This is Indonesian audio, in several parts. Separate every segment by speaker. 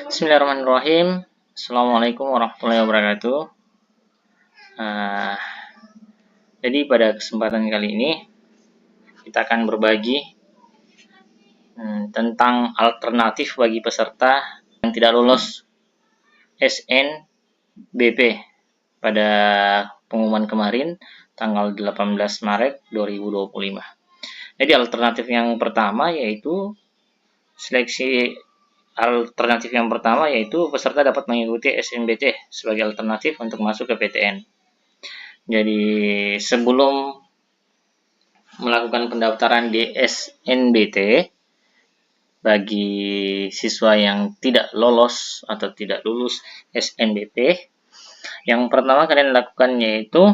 Speaker 1: Bismillahirrahmanirrahim. Assalamualaikum warahmatullahi wabarakatuh. Nah, jadi pada kesempatan kali ini kita akan berbagi tentang alternatif bagi peserta yang tidak lolos SNBP pada pengumuman kemarin tanggal 18 Maret 2025. Jadi alternatif yang pertama yaitu peserta dapat mengikuti SNBT sebagai alternatif untuk masuk ke PTN. Jadi sebelum melakukan pendaftaran di SNBT bagi siswa yang tidak lolos atau tidak lulus SNBP, yang pertama kalian lakukan yaitu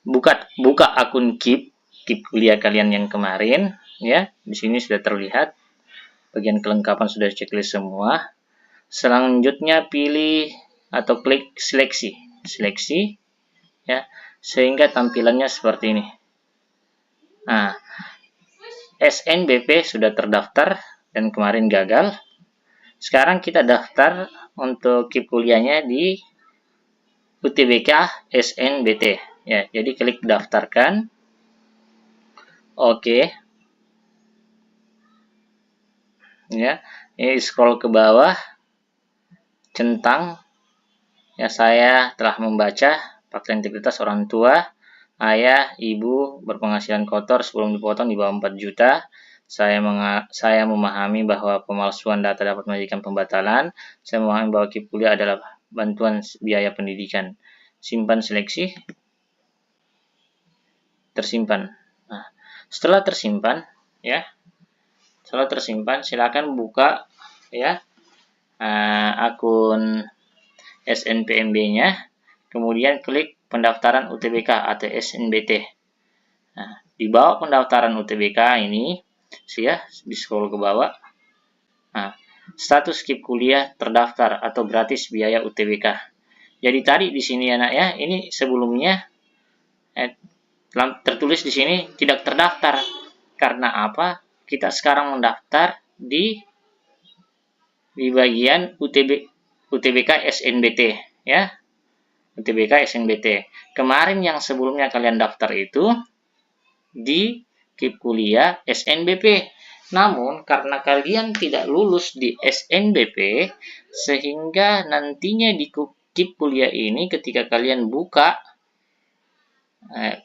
Speaker 1: buka akun KIP kuliah kalian yang kemarin, ya. Di sini sudah terlihat. Bagian kelengkapan sudah checklist semua. Selanjutnya pilih atau klik seleksi, ya, sehingga tampilannya seperti ini. Nah, SNBP sudah terdaftar dan kemarin gagal. Sekarang kita daftar untuk KIP kuliahnya di UTBK SNBT, ya. Jadi klik daftarkan. Oke. Ya, ini scroll ke bawah, centang. Ya, saya telah membaca fakta integritas orang tua, ayah, ibu berpenghasilan kotor sebelum dipotong di bawah 4 juta. Saya memahami bahwa pemalsuan data dapat menjadikan pembatalan. Saya memahami bahwa KIP kuliah adalah bantuan biaya pendidikan. Simpan seleksi. Tersimpan. Nah, setelah tersimpan, ya. Setelah tersimpan, silakan buka, ya, akun SNPMB-nya, kemudian klik pendaftaran UTBK atau SNBT. Nah, di bawah pendaftaran UTBK ini, ya, di scroll ke bawah. Nah, status KIP kuliah terdaftar atau gratis biaya UTBK. Jadi tadi di sini anak, ya, ini sebelumnya tertulis di sini tidak terdaftar. Karena apa? Kita sekarang mendaftar di bagian UTBK SNBT, ya. UTBK SNBT. Kemarin yang sebelumnya kalian daftar itu di KIP kuliah SNBP. Namun karena kalian tidak lulus di SNBP, sehingga nantinya di KIP kuliah ini ketika kalian buka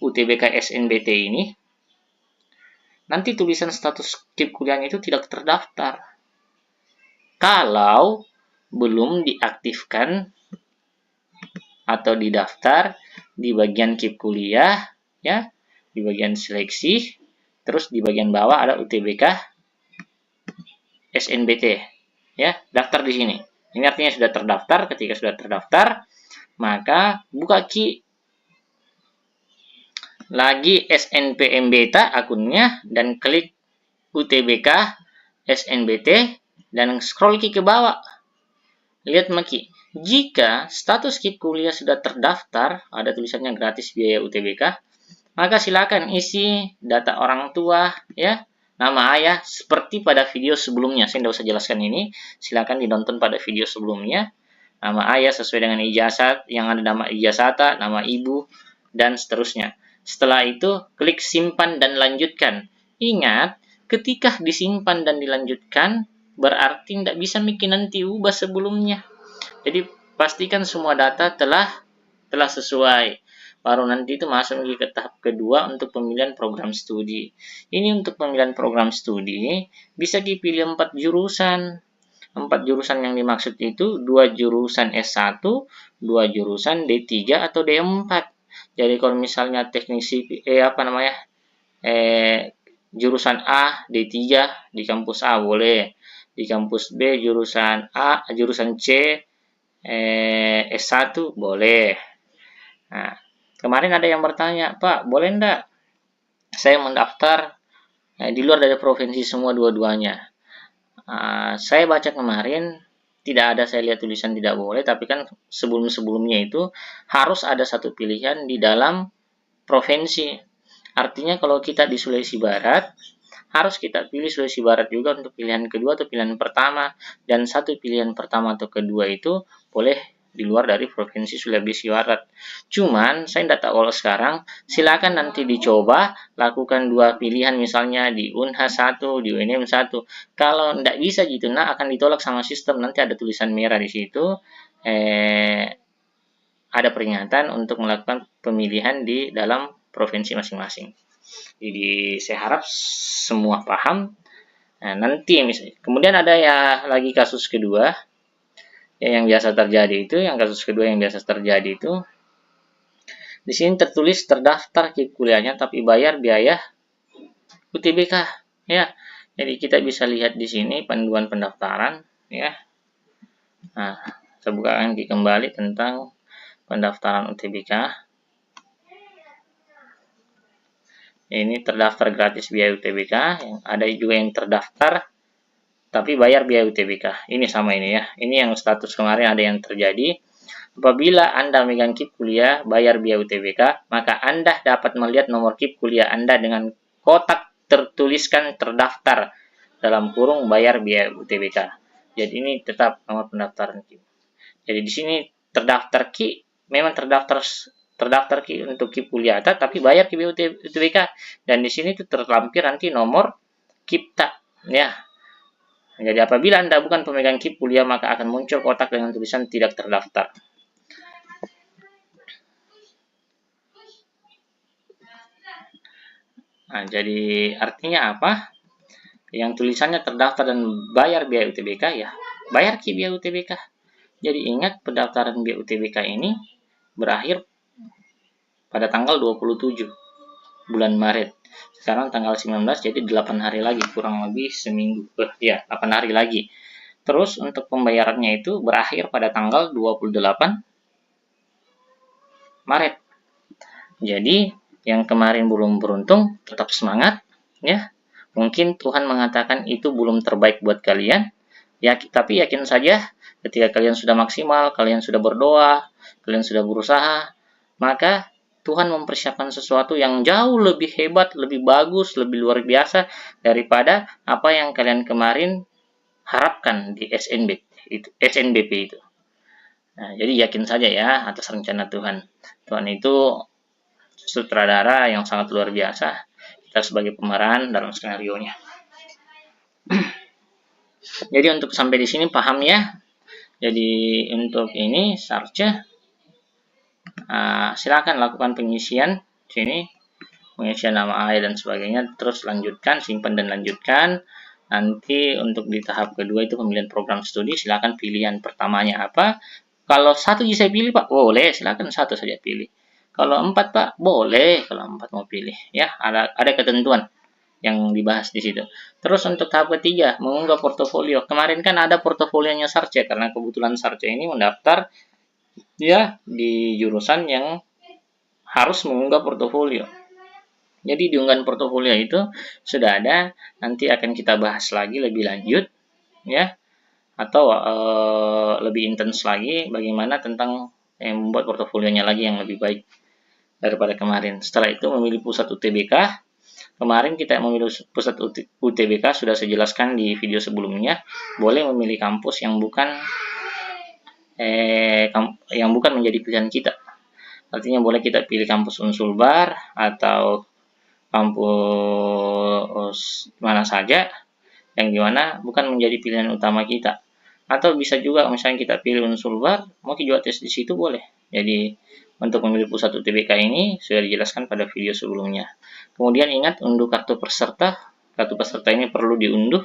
Speaker 1: UTBK SNBT ini, nanti tulisan status KIP kuliahnya itu tidak terdaftar. Kalau belum diaktifkan atau didaftar di bagian KIP kuliah, ya, di bagian seleksi, terus di bagian bawah ada UTBK SNBT, ya, daftar di sini. Ini artinya sudah terdaftar. Ketika sudah terdaftar, maka buka KIP lagi SNPMB akunnya dan klik UTBK SNBT dan scroll ke bawah. Lihat Maki, jika status KIP kuliah sudah terdaftar, ada tulisannya gratis biaya UTBK, maka silakan isi data orang tua, ya, nama ayah seperti pada video sebelumnya. Saya tidak usah jelaskan ini, silakan ditonton pada video sebelumnya. Nama ayah sesuai dengan ijazah, yang ada nama ijazah, nama ibu, dan seterusnya. Setelah itu, klik simpan dan lanjutkan. Ingat, ketika disimpan dan dilanjutkan, berarti tidak bisa bikin nanti ubah sebelumnya. Jadi, pastikan semua data telah sesuai. Baru nanti itu masuk ke tahap kedua untuk pemilihan program studi. Ini untuk pemilihan program studi, bisa dipilih 4 jurusan. 4 jurusan yang dimaksud itu 2 jurusan S1, 2 jurusan D3 atau D4. Jadi kalau misalnya teknisi jurusan A D3 di kampus A boleh, di kampus B jurusan C S1 boleh. Nah, kemarin ada yang bertanya, Pak, boleh enggak saya mendaftar di luar dari provinsi semua dua-duanya? Saya baca kemarin tidak ada, saya lihat tulisan tidak boleh, tapi kan sebelum-sebelumnya itu harus ada satu pilihan di dalam provinsi. Artinya kalau kita di Sulawesi Barat, harus kita pilih Sulawesi Barat juga untuk pilihan kedua atau pilihan pertama, dan satu pilihan pertama atau kedua itu boleh di luar dari Provinsi Sulawesi Barat. Cuman saya tidak tahu kalau sekarang, silakan nanti dicoba lakukan dua pilihan, misalnya di Unha 1, di UNM 1. Kalau tidak bisa gitu, nah akan ditolak sama sistem, nanti ada tulisan merah di situ, ada peringatan untuk melakukan pemilihan di dalam provinsi masing-masing. Jadi saya harap semua paham. Nah, nanti misalnya, kemudian ada ya lagi kasus kedua ya, yang biasa terjadi itu, di sini tertulis terdaftar KIP kuliahnya tapi bayar biaya UTBK ya. Jadi kita bisa lihat di sini panduan pendaftaran ya. Nah, saya bukakan kembali tentang pendaftaran UTBK. Ini terdaftar gratis biaya UTBK, ada juga yang terdaftar tapi bayar biaya UTBK. Ini sama ini ya. Ini yang status kemarin ada yang terjadi. Apabila Anda megang KIP kuliah bayar biaya UTBK, maka Anda dapat melihat nomor KIP kuliah Anda dengan kotak tertuliskan terdaftar dalam kurung bayar biaya UTBK. Jadi ini tetap nomor pendaftaran KIP. Jadi di sini terdaftar KIP, memang terdaftar KIP untuk KIP kuliah tapi bayar KIP UTBK, dan di sini tuh terlampir nanti nomor KIPTA ya. Jadi apabila Anda bukan pemegang KIP kuliah, maka akan muncul kotak dengan tulisan tidak terdaftar. Nah, jadi artinya apa? Yang tulisannya terdaftar dan bayar biaya UTBK ya, bayar KIP biaya UTBK. Jadi ingat, pendaftaran biaya UTBK ini berakhir pada tanggal 27 bulan Maret. Sekarang tanggal 19, jadi 8 hari lagi, kurang lebih seminggu. Ya, 8 hari lagi. Terus untuk pembayarannya itu berakhir pada tanggal 28 Maret. Jadi yang kemarin belum beruntung, tetap semangat ya. Mungkin Tuhan mengatakan itu belum terbaik buat kalian. Ya, tapi yakin saja ketika kalian sudah maksimal, kalian sudah berdoa, kalian sudah berusaha, maka Tuhan mempersiapkan sesuatu yang jauh lebih hebat, lebih bagus, lebih luar biasa daripada apa yang kalian kemarin harapkan di SNBP itu. Nah, jadi yakin saja ya atas rencana Tuhan. Tuhan itu sutradara yang sangat luar biasa. Kita sebagai pemeran dalam skenario-nya. Jadi untuk sampai di sini paham ya. Jadi untuk ini seharusnya silakan lakukan pengisian sini, pengisian nama ayah dan sebagainya, terus lanjutkan, simpan dan lanjutkan. Nanti untuk di tahap kedua itu pemilihan program studi, silakan pilihan pertamanya apa. Kalau satu bisa pilih Pak, boleh, silakan satu saja pilih. Kalau 4 Pak, boleh, kalau 4 mau pilih ya, ada ketentuan yang dibahas di situ. Terus untuk tahap ketiga, mengunggah portofolio. Kemarin kan ada portofolionya Sarce, karena kebetulan Sarce ini mendaftar ya di jurusan yang harus mengunggah portofolio. Jadi di unggahan portofolio itu sudah ada, nanti akan kita bahas lagi lebih lanjut ya, atau lebih intens lagi bagaimana tentang membuat portofolionya lagi yang lebih baik daripada kemarin. Setelah itu memilih pusat UTBK. Kemarin kita memilih pusat UTBK sudah saya jelaskan di video sebelumnya. Boleh memilih kampus yang bukan menjadi pilihan kita. Artinya boleh kita pilih kampus Unsulbar atau kampus mana saja yang dimana bukan menjadi pilihan utama kita. Atau bisa juga misalnya kita pilih Unsulbar, mau juga tes di situ boleh. Jadi untuk memilih pusat UTBK ini sudah dijelaskan pada video sebelumnya. Kemudian ingat unduh kartu peserta. Kartu peserta ini perlu diunduh,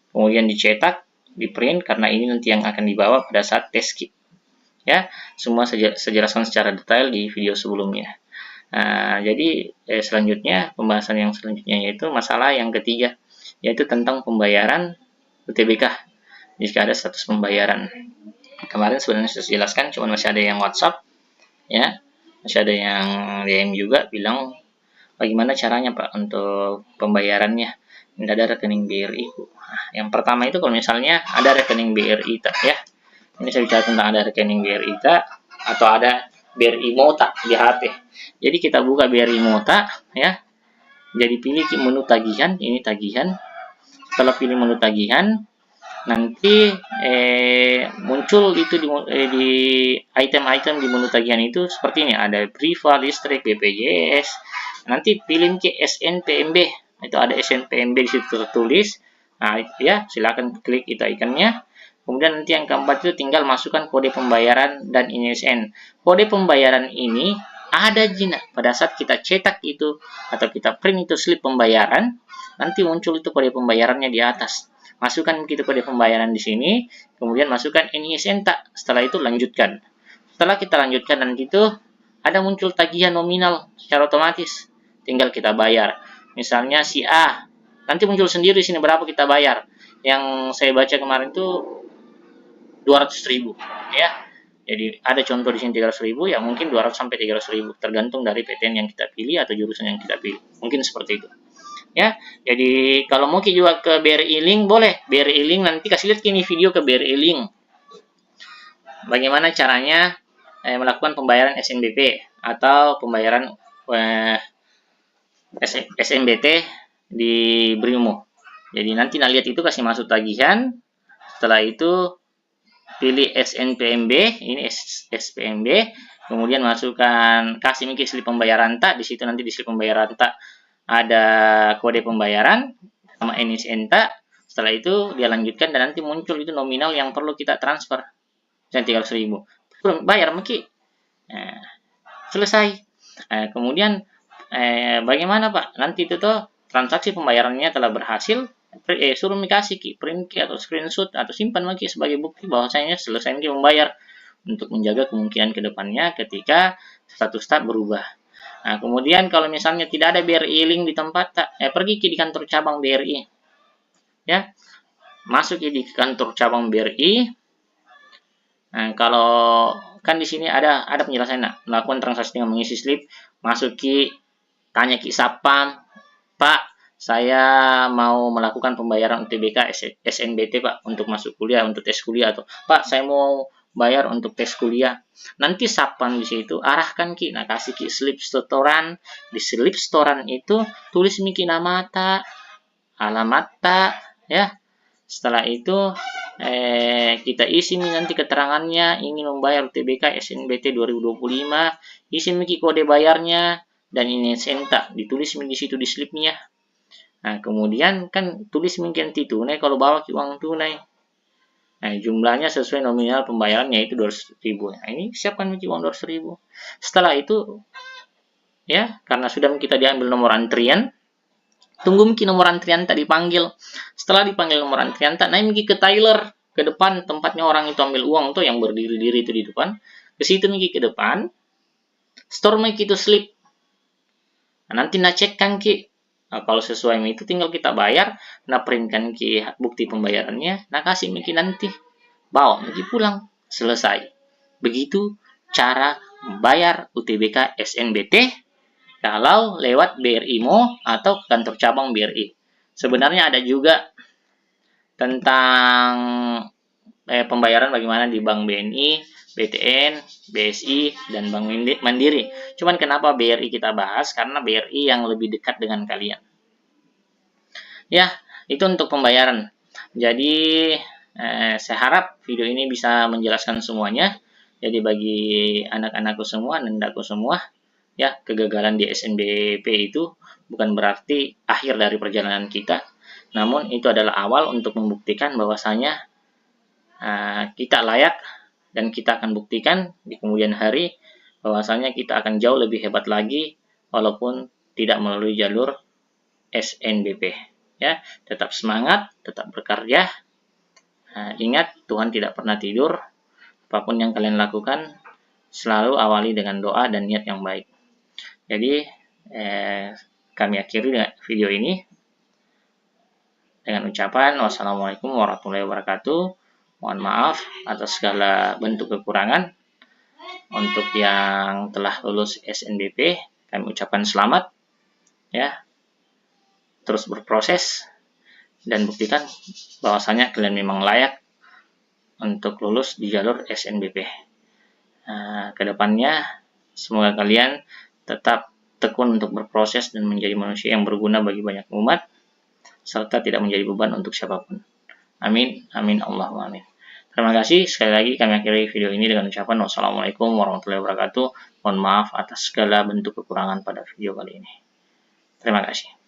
Speaker 1: kemudian dicetak, di print, karena ini nanti yang akan dibawa pada saat tes KIP. Ya, semua saya jelaskan secara detail di video sebelumnya. Nah, jadi selanjutnya pembahasan yang selanjutnya yaitu masalah yang ketiga, yaitu tentang pembayaran UTBK jika ada status pembayaran. Kemarin sebenarnya sudah jelaskan, cuma masih ada yang WhatsApp ya, masih ada yang DM juga bilang bagaimana caranya Pak untuk pembayarannya. Tidak ada rekening BRI. Nah, yang pertama itu kalau misalnya ada rekening BRI ya, ini saya bicara tentang ada rekening BRI atau ada BRI Mota di HP. Jadi kita buka BRI Mota ya. Jadi pilih menu tagihan, ini tagihan. Setelah pilih menu tagihan, nanti muncul itu di item-item di menu tagihan itu seperti ini, ada priva, listrik, BPJS. Nanti pilih ke SNPMB, itu ada SNPMB di situ tertulis. Nah, ya silakan klik itu ikonnya. Kemudian nanti yang keempat itu tinggal masukkan kode pembayaran dan ISN. Kode pembayaran ini ada Jina pada saat kita cetak itu atau kita print itu slip pembayaran, nanti muncul itu kode pembayarannya di atas. Masukkan begitu kode pembayaran di sini, kemudian masukkan NISN tak. Setelah itu lanjutkan. Setelah kita lanjutkan dan gitu, ada muncul tagihan nominal secara otomatis. Tinggal kita bayar. Misalnya si A, nanti muncul sendiri di sini berapa kita bayar. Yang saya baca kemarin itu 200.000 ya. Jadi ada contoh di sini 300.000, ya mungkin 200 sampai 300.000 tergantung dari PTN yang kita pilih atau jurusan yang kita pilih. Mungkin seperti itu. Ya, jadi kalau mau juga ke BRI Link boleh. BRI Link nanti kasih lihat ini video ke BRI Link. Bagaimana caranya melakukan pembayaran SNBP atau pembayaran SNBT di Brimo. Jadi nanti lihat itu kasih masuk tagihan. Setelah itu pilih SNPMB, ini SPMB, kemudian masukkan kasih miki slip pembayaran tak, di situ nanti di slip pembayaran tak ada kode pembayaran sama NISN tak. Setelah itu dia lanjutkan dan nanti muncul itu nominal yang perlu kita transfer. Dan 300.000. Bayar miki. Nah, selesai. Kemudian bagaimana Pak? Nanti itu tuh transaksi pembayarannya telah berhasil. Suruh kasih print atau screenshot atau simpan lagi sebagai bukti bahwasanya selesai membayar untuk menjaga kemungkinan kedepannya ketika status tak berubah. Nah, kemudian kalau misalnya tidak ada BRI link di tempat tak, pergi di kantor cabang BRI. Ya, masuk di kantor cabang BRI. Nah, kalau kan di sini ada penjelasan melakukan transaksi dengan mengisi slip, masuk tanya Sapam, Pak, saya mau melakukan pembayaran UTBK SNBT Pak untuk masuk kuliah, untuk tes kuliah, atau Pak saya mau bayar untuk tes kuliah. Nanti Sapam di situ arahkan nah kasih slip setoran. Di slip setoran itu tulis nama tak, alamat tak, ya. Setelah itu kita isi nanti keterangannya ingin membayar UTBK SNBT 2025, isi kode bayarnya dan ini sentak ditulis di situ di slipnya. Nah, kemudian kan tulis mungkin tunai kalau bawa uang tunai. Nah, jumlahnya sesuai nominal pembayarannya itu 200.000. Nah, ini siapkan uang 200.000. Setelah itu ya, karena sudah kita diambil nomor antrian, tunggu nomor antrian tak dipanggil. Setelah dipanggil nomor antrian tak, naik ke Tyler ke depan tempatnya orang itu ambil uang tuh yang berdiri-diri itu di depan. Ke situ ke depan. Store itu slip. Nah, nanti cekkan Nah, kalau sesuai itu tinggal kita bayar, printkan bukti pembayarannya, kasih nanti bawa pulang, selesai. Begitu cara membayar UTBK SNBT kalau lewat BRI Mo atau kantor cabang BRI. Sebenarnya ada juga tentang pembayaran bagaimana di Bank BNI, BTN, BSI, dan Bank Mandiri. Cuman kenapa BRI kita bahas? Karena BRI yang lebih dekat dengan kalian. Ya, itu untuk pembayaran. Jadi, saya harap video ini bisa menjelaskan semuanya. Jadi bagi anak-anakku semua, nendaku semua, ya kegagalan di SNBP itu bukan berarti akhir dari perjalanan kita. Namun itu adalah awal untuk membuktikan bahwasanya kita layak dan kita akan buktikan di kemudian hari bahwasanya kita akan jauh lebih hebat lagi walaupun tidak melalui jalur SNBP. Ya, tetap semangat, tetap bekerja. Ingat, Tuhan tidak pernah tidur. Apapun yang kalian lakukan, selalu awali dengan doa dan niat yang baik. Jadi, kami akhiri video ini dengan ucapan wassalamualaikum warahmatullahi wabarakatuh. Mohon maaf atas segala bentuk kekurangan. Untuk yang telah lulus SNBP, kami ucapkan selamat. Ya, terus berproses dan buktikan bahwasanya kalian memang layak untuk lulus di jalur SNBP. Kedepannya semoga kalian tetap tekun untuk berproses dan menjadi manusia yang berguna bagi banyak umat, serta tidak menjadi beban untuk siapapun. Amin, amin, Allahumma amin. Terima kasih. Sekali lagi kami akhiri video ini dengan ucapan wassalamualaikum warahmatullahi wabarakatuh. Mohon maaf atas segala bentuk kekurangan pada video kali ini. Terima kasih.